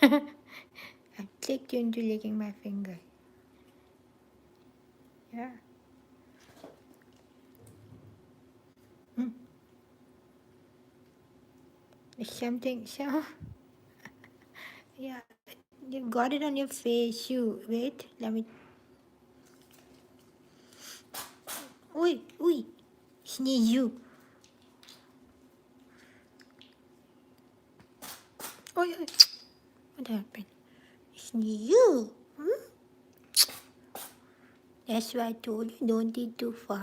I tricked you into licking my finger. Yeah. Mm. There's something. Yeah. You got it on your face. You wait. Let me. Oi, oi. Sneeze you. Oi, oi. What happened? Sneeze you. Hmm? That's why I told you don't eat too fast.